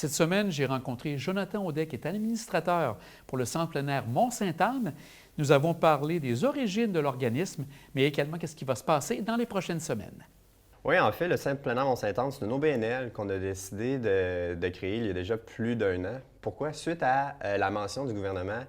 Cette semaine, j'ai rencontré Jonathan Audet, qui est administrateur pour le Centre plein air Mont-Sainte-Anne. Nous avons parlé des origines de l'organisme, mais également qu'est-ce qui va se passer dans les prochaines semaines. Oui, en fait, le Centre plein air Mont-Sainte-Anne, c'est une OBNL qu'on a décidé de créer il y a déjà plus d'un an. Pourquoi? Suite à la mention du gouvernement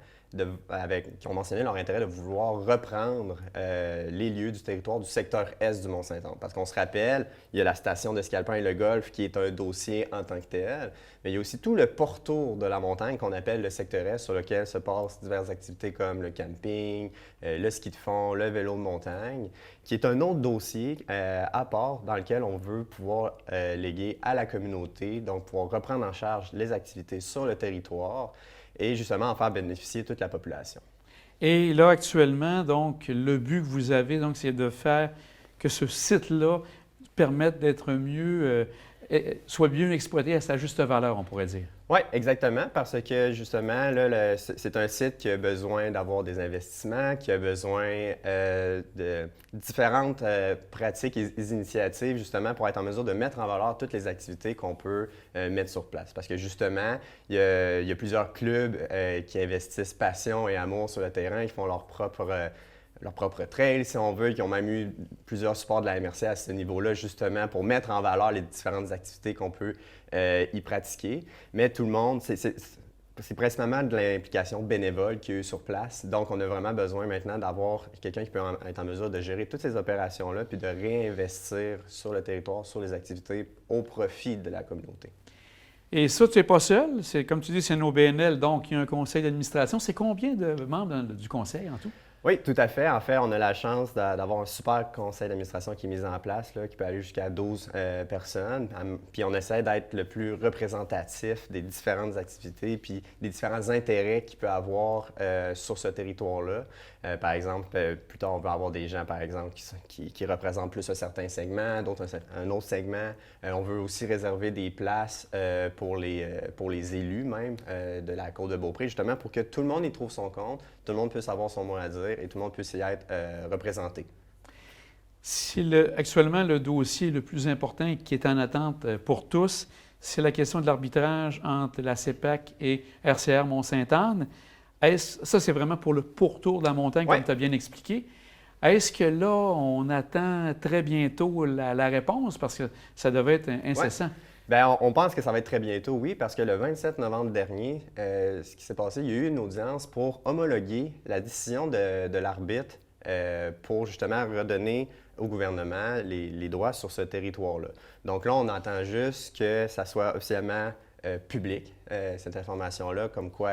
qui ont mentionné leur intérêt de vouloir reprendre les lieux du territoire du secteur Est du Mont-Sainte-Anne. Parce qu'on se rappelle, il y a la station de ski alpin et le golf qui est un dossier en tant que tel, mais il y a aussi tout le pourtour de la montagne qu'on appelle le secteur Est, sur lequel se passent diverses activités comme le camping, le ski de fond, le vélo de montagne, qui est un autre dossier à part dans lequel on veut pouvoir léguer à la communauté, donc pouvoir reprendre en charge les activités sur le territoire et justement en faire bénéficier toute la population. Et là, actuellement, donc, le but que vous avez, donc, c'est de faire que ce site-là permette d'être mieux, soit mieux exploité à sa juste valeur, on pourrait dire. Oui, exactement, parce que justement, là, c'est un site qui a besoin d'avoir des investissements, qui a besoin de différentes pratiques et initiatives, justement, pour être en mesure de mettre en valeur toutes les activités qu'on peut mettre sur place. Parce que justement, il y a plusieurs clubs qui investissent passion et amour sur le terrain, qui font leur propre trail, si on veut, qui ont même eu plusieurs supports de la MRC à ce niveau-là, justement, pour mettre en valeur les différentes activités qu'on peut y pratiquer. Mais tout le monde, c'est principalement de l'implication bénévole qu'il y a eu sur place. Donc, on a vraiment besoin maintenant d'avoir quelqu'un qui peut être en mesure de gérer toutes ces opérations-là puis de réinvestir sur le territoire, sur les activités au profit de la communauté. Et ça, tu n'es pas seul. C'est, comme tu dis, c'est une OBNL, donc il y a un conseil d'administration. C'est combien de membres du conseil en tout? Oui, tout à fait. En fait, on a la chance d'avoir un super conseil d'administration qui est mis en place, là, qui peut aller jusqu'à 12 personnes. Puis on essaie d'être le plus représentatif des différentes activités puis des différents intérêts qu'il peut avoir sur ce territoire-là. Par exemple, plus tard, on veut avoir des gens, par exemple, qui représentent plus un certain segment, d'autres un autre segment. On veut aussi réserver des places pour les élus même de la Côte de Beaupré, justement pour que tout le monde y trouve son compte, tout le monde puisse avoir son mot à dire et tout le monde puisse y être représenté. Actuellement, le dossier le plus important qui est en attente pour tous, c'est la question de l'arbitrage entre la CEPAC et RCR Mont-Sainte-Anne. Ça, c'est vraiment pour le pourtour de la montagne, comme tu as bien expliqué. Est-ce que là, on attend très bientôt la réponse? Parce que ça devait être incessant. Bien, on pense que ça va être très bientôt, oui, parce que le 27 novembre dernier, ce qui s'est passé, il y a eu une audience pour homologuer la décision de l'arbitre pour justement redonner au gouvernement les droits sur ce territoire-là. Donc là, on attend juste que ça soit officiellement public, cette information-là, comme quoi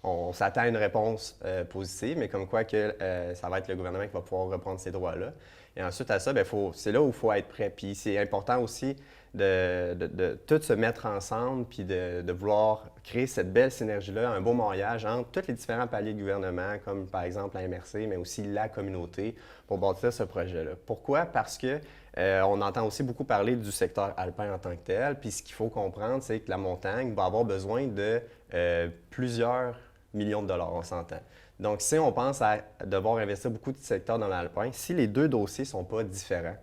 on s'attend à une réponse positive, mais comme quoi que ça va être le gouvernement qui va pouvoir reprendre ces droits-là. Et ensuite à ça, c'est là où il faut être prêt. Puis c'est important aussi de tout se mettre ensemble puis de vouloir créer cette belle synergie-là, un beau mariage entre tous les différents paliers de gouvernement, comme par exemple la MRC, mais aussi la communauté, pour bâtir ce projet-là. Pourquoi? Parce que on entend aussi beaucoup parler du secteur alpin en tant que tel, puis ce qu'il faut comprendre, c'est que la montagne va avoir besoin de plusieurs millions de dollars, on s'entend. Donc, si on pense à devoir investir beaucoup de secteurs dans l'alpin, si les deux dossiers ne sont pas différents,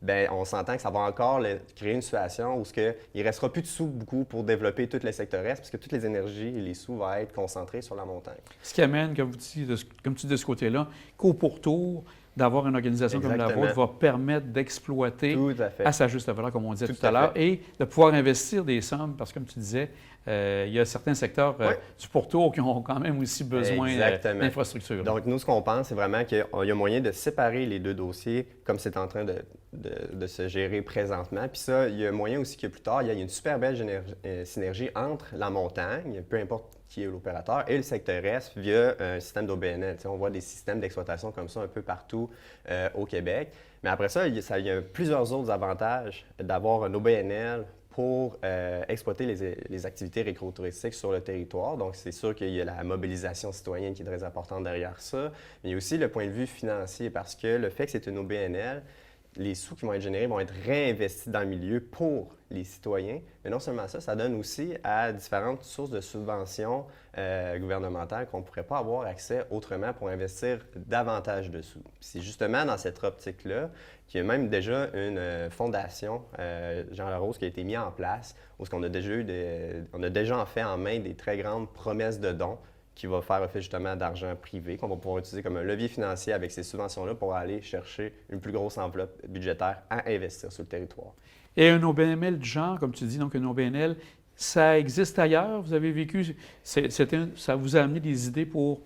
bien, on s'entend que ça va encore créer une situation où il ne restera plus de sous beaucoup pour développer tous les secteurs Est, parce que toutes les énergies et les sous vont être concentrés sur la montagne. Ce qui amène, comme tu dis de ce côté-là, qu'au pourtour, d'avoir une organisation comme la vôtre va permettre d'exploiter à sa juste valeur, comme on disait tout à l'heure, et de pouvoir investir des sommes, parce que comme tu disais, il y a certains secteurs du pourtour qui ont quand même aussi besoin d'infrastructures. Donc, nous, ce qu'on pense, c'est vraiment qu'il y a moyen de séparer les deux dossiers comme c'est en train de se gérer présentement. Puis ça, il y a moyen aussi que plus tard, il y a une super belle synergie entre la montagne, peu importe qui est l'opérateur, et le secteur Est via un système d'OBNL. On voit des systèmes d'exploitation comme ça un peu partout au Québec. Mais après ça, il y a plusieurs autres avantages d'avoir un OBNL pour exploiter les activités récréotouristiques sur le territoire. Donc, c'est sûr qu'il y a la mobilisation citoyenne qui est très importante derrière ça, mais il y a aussi le point de vue financier, parce que le fait que c'est une OBNL, les sous qui vont être générés vont être réinvestis dans le milieu pour les citoyens. Mais non seulement ça, ça donne aussi à différentes sources de subventions gouvernementales qu'on ne pourrait pas avoir accès autrement pour investir davantage de sous. C'est justement dans cette optique-là qu'il y a même déjà une fondation, Jean Larose, qui a été mise en place, où on a déjà fait en main des très grandes promesses de dons qui va faire office justement d'argent privé, qu'on va pouvoir utiliser comme un levier financier avec ces subventions-là pour aller chercher une plus grosse enveloppe budgétaire à investir sur le territoire. Et un OBNL du genre, comme tu dis, donc un OBNL, ça existe ailleurs? Vous avez vécu, ça vous a amené des idées pour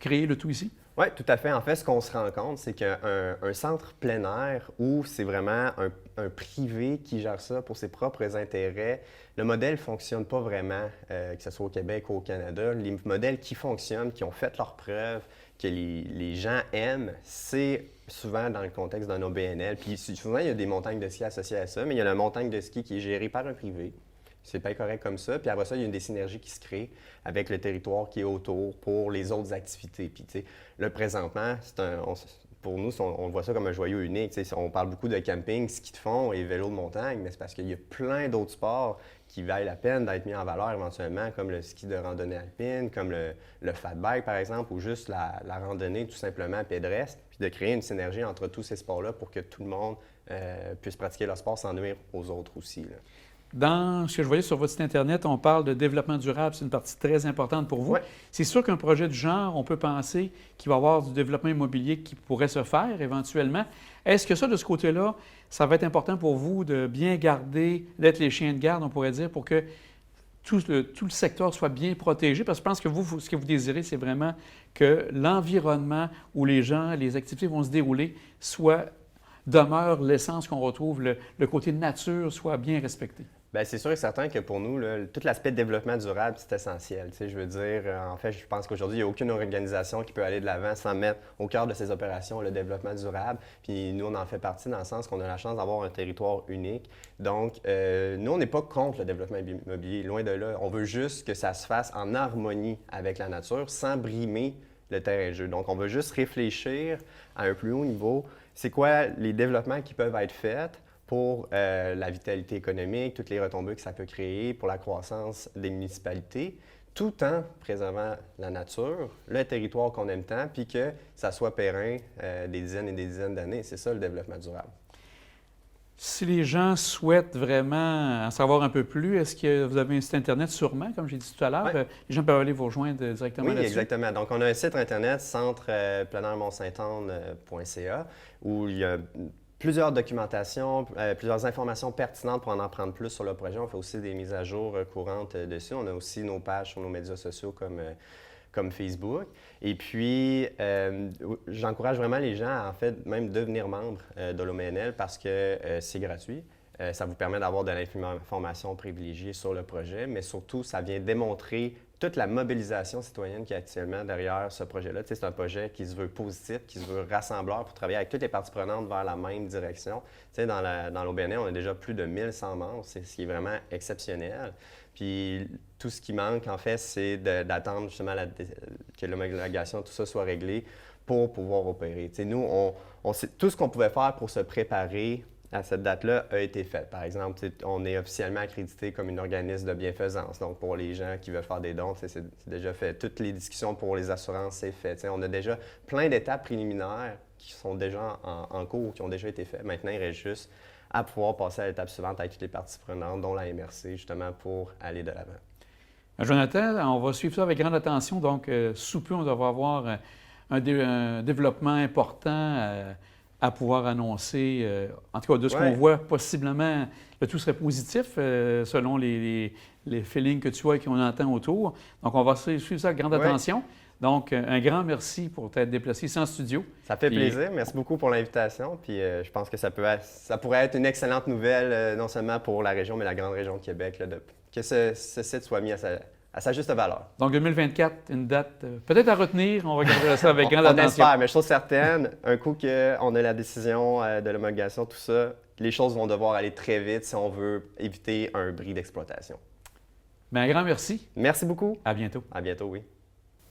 créer le tout ici? Oui, tout à fait. En fait, ce qu'on se rend compte, c'est qu'un centre plein air où c'est vraiment un privé qui gère ça pour ses propres intérêts, le modèle ne fonctionne pas vraiment, que ce soit au Québec ou au Canada. Les modèles qui fonctionnent, qui ont fait leurs preuves, que les gens aiment, c'est souvent dans le contexte d'un OBNL. Puis souvent, il y a des montagnes de ski associées à ça, mais il y a la montagne de ski qui est gérée par un privé. C'est pas correct comme ça. Puis après ça, il y a des synergies qui se créent avec le territoire qui est autour pour les autres activités. Puis, tu sais, là, présentement, pour nous, on voit ça comme un joyau unique. Tu sais, on parle beaucoup de camping, ski de fond et vélo de montagne, mais c'est parce qu'il y a plein d'autres sports qui valent la peine d'être mis en valeur éventuellement, comme le ski de randonnée alpine, comme le fat bike, par exemple, ou juste la randonnée tout simplement pédestre, puis de créer une synergie entre tous ces sports-là pour que tout le monde puisse pratiquer leur sport sans nuire aux autres aussi, là. Dans ce que je voyais sur votre site Internet, on parle de développement durable. C'est une partie très importante pour vous. Ouais. C'est sûr qu'un projet du genre, on peut penser qu'il va y avoir du développement immobilier qui pourrait se faire éventuellement. Est-ce que ça, de ce côté-là, ça va être important pour vous de bien garder, d'être les chiens de garde, on pourrait dire, pour que tout le secteur soit bien protégé? Parce que je pense que vous, ce que vous désirez, c'est vraiment que l'environnement où les gens, les activités vont se dérouler demeure l'essence qu'on retrouve, le côté nature soit bien respecté. Bien, c'est sûr et certain que pour nous, là, tout l'aspect de développement durable, c'est essentiel. Tu sais, je veux dire, en fait, je pense qu'aujourd'hui, il n'y a aucune organisation qui peut aller de l'avant sans mettre au cœur de ses opérations le développement durable. Puis nous, on en fait partie dans le sens qu'on a la chance d'avoir un territoire unique. Donc, nous, on n'est pas contre le développement immobilier, loin de là. On veut juste que ça se fasse en harmonie avec la nature, sans brimer le terrain de jeu. Donc, on veut juste réfléchir à un plus haut niveau. C'est quoi les développements qui peuvent être faits pour la vitalité économique, toutes les retombées que ça peut créer pour la croissance des municipalités, tout en préservant la nature, le territoire qu'on aime tant, puis que ça soit périn des dizaines et des dizaines d'années. C'est ça le développement durable. Si les gens souhaitent vraiment en savoir un peu plus, est-ce que vous avez un site Internet sûrement, comme j'ai dit tout à l'heure? Ouais. Les gens peuvent aller vous rejoindre directement Oui, là-dessus? exactement. Donc, on a un site Internet, centre-plein-air-Mont-Saint-Anne.ca, où il y a plusieurs documentations, plusieurs informations pertinentes pour en apprendre plus sur le projet. On fait aussi des mises à jour courantes dessus. On a aussi nos pages sur nos médias sociaux comme Facebook. Et puis, j'encourage vraiment les gens à, en fait, même devenir membres de l'OMNL parce que c'est gratuit. Ça vous permet d'avoir de l'information privilégiée sur le projet, mais surtout, ça vient démontrer toute la mobilisation citoyenne qui est actuellement derrière ce projet-là. Tu sais, c'est un projet qui se veut positif, qui se veut rassembleur pour travailler avec toutes les parties prenantes vers la même direction. Tu sais, dans l'OBNL, on a déjà plus de 1100 membres, c'est ce qui est vraiment exceptionnel. Puis tout ce qui manque, en fait, c'est d'attendre justement que l'homologation, tout ça soit réglé pour pouvoir opérer. Tu sais, nous, tout ce qu'on pouvait faire pour se préparer à cette date-là a été fait. Par exemple, on est officiellement accrédité comme un organisme de bienfaisance. Donc, pour les gens qui veulent faire des dons, c'est déjà fait. Toutes les discussions pour les assurances, c'est fait. On a déjà plein d'étapes préliminaires qui sont déjà en cours, qui ont déjà été faites. Maintenant, il reste juste à pouvoir passer à l'étape suivante avec toutes les parties prenantes, dont la MRC, justement, pour aller de l'avant. Jonathan, on va suivre ça avec grande attention. Donc, sous peu, on devra avoir un développement important à pouvoir annoncer. En tout cas, de ce qu'on voit, possiblement, le tout serait positif selon les feelings que tu vois et qu'on entend autour. Donc, on va suivre ça avec grande attention. Donc, un grand merci pour t'être déplacé ici en studio. Ça fait plaisir. Merci beaucoup pour l'invitation. Puis, je pense que ça pourrait être une excellente nouvelle, non seulement pour la région, mais la grande région de Québec, là, que ce site soit mis à sa juste valeur. Donc, 2024, une date peut-être à retenir. On regardera ça avec grande attention. On espère, mais je suis certaine, un coup qu'on a la décision de l'homologation, tout ça, les choses vont devoir aller très vite si on veut éviter un bris d'exploitation. Bien, un grand merci. Merci beaucoup. À bientôt. À bientôt, oui.